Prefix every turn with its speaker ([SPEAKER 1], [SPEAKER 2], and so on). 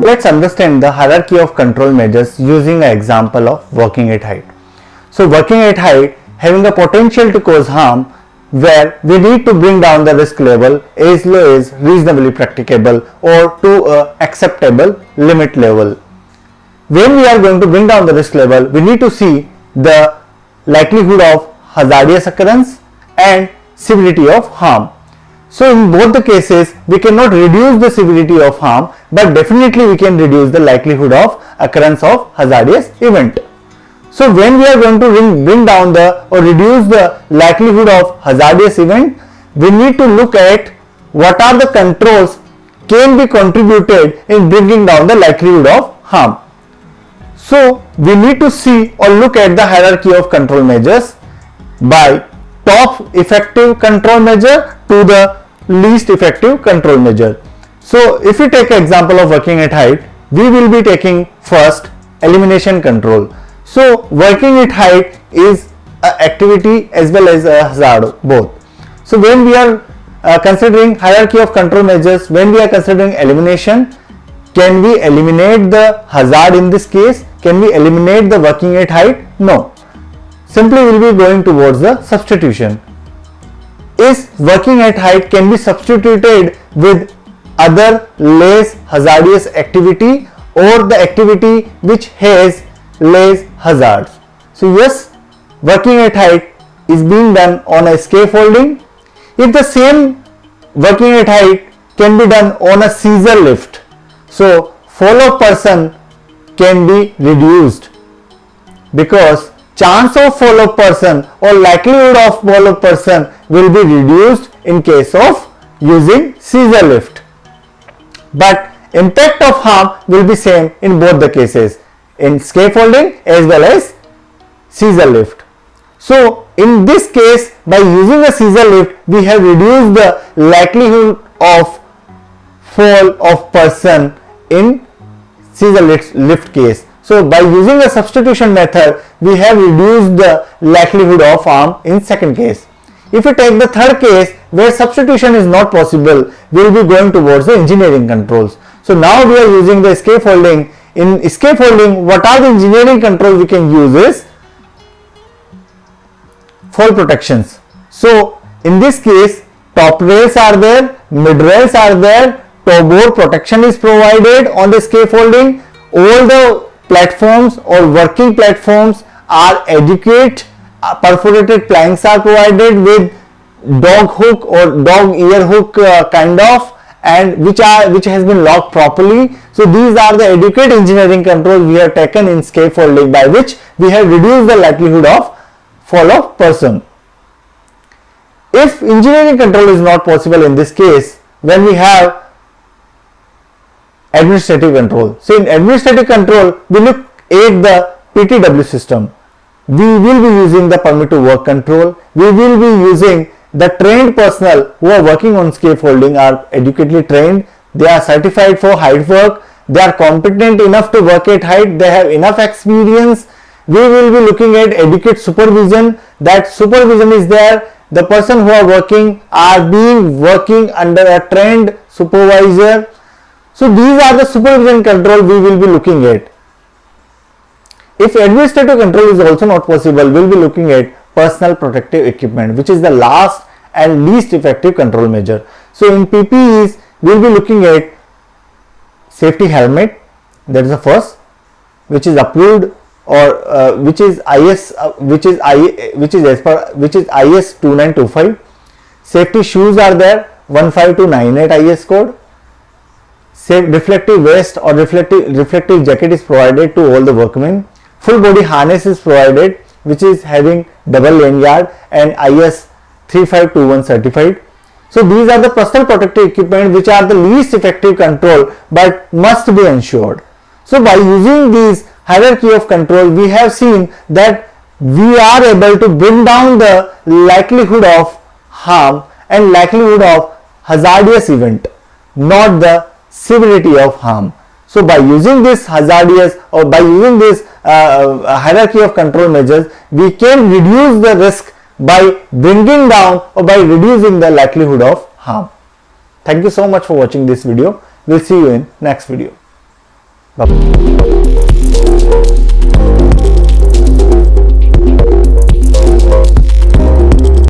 [SPEAKER 1] let's understand the hierarchy of control measures using an example of working at height. So working at height having a potential to cause harm, where we need to bring down the risk level as low as reasonably practicable or to a acceptable limit level. When we are going to bring down the risk level, we need to see the likelihood of hazardous occurrence and severity of harm. So in both the cases, we cannot reduce the severity of harm, but definitely we can reduce the likelihood of occurrence of hazardous event. So when we are going to bring down the or reduce the likelihood of hazardous event, we need to look at what are the controls can be contributed in bringing down the likelihood of harm. So we need to see or look at the hierarchy of control measures by top effective control measure to the least effective control measure. So if we take an example of working at height, we will be taking first elimination control. So working at height is an activity as well as a hazard both. So when we are considering hierarchy of control measures, when we are considering elimination, can we eliminate the hazard in this case? Can we eliminate the working at height? No. Simply we will be going towards the substitution. Is working at height can be substituted with other less hazardous activity or the activity which has less hazards. So yes, working at height is being done on a scaffolding. If the same working at height can be done on a scissor lift, so fall of person can be reduced, because chance of fall of person or likelihood of fall of person will be reduced in case of using scissor lift, but impact of harm will be same in both the cases, in scaffolding as well as scissor lift. So in this case, by using a scissor lift, we have reduced the likelihood of fall of person in scissor lift case. So by using a substitution method, we have reduced the likelihood of harm in second case. If we take the third case where substitution is not possible, we will be going towards the engineering controls. So now we are using the scaffolding. In scaffolding, what are the engineering controls we can use is fall protections. So in this case, top rails are there, mid rails are there, toe board protection is provided on the scaffolding. All the platforms or working platforms are adequate. Perforated planks are provided with dog hook or dog ear hook kind of, and which has been locked properly. So these are the adequate engineering controls we have taken in scaffolding, by which we have reduced the likelihood of fall of person. If engineering control is not possible in this case, when we have administrative control. So in administrative control, we look at the PTW system. We will be using the permit to work control. We will be using the trained personnel who are working on scaffolding are adequately trained. They are certified for height work. They are competent enough to work at height. They have enough experience. We will be looking at adequate supervision. That supervision is there. The person who are working working under a trained supervisor. So these are the supervision control we will be looking at. If administrative control is also not possible, we will be looking at personal protective equipment, which is the last and least effective control measure. So in PPEs, we will be looking at safety helmet, that is the first, which is approved or which is IS 2925. Safety shoes are there, 15298 IS code. Reflective vest or reflective jacket is provided to all the workmen. Full body harness is provided, which is having double lanyard and IS 3521 certified. So these are the personal protective equipment which are the least effective control but must be ensured. So by using these hierarchy of control, we have seen that we are able to bring down the likelihood of harm and likelihood of hazardous event, not the severity of harm. So by using this hazardous or by using this hierarchy of control measures, we can reduce the risk by bringing down or by reducing the likelihood of harm. Thank you so much for watching this video. We'll see you in next video. Bye.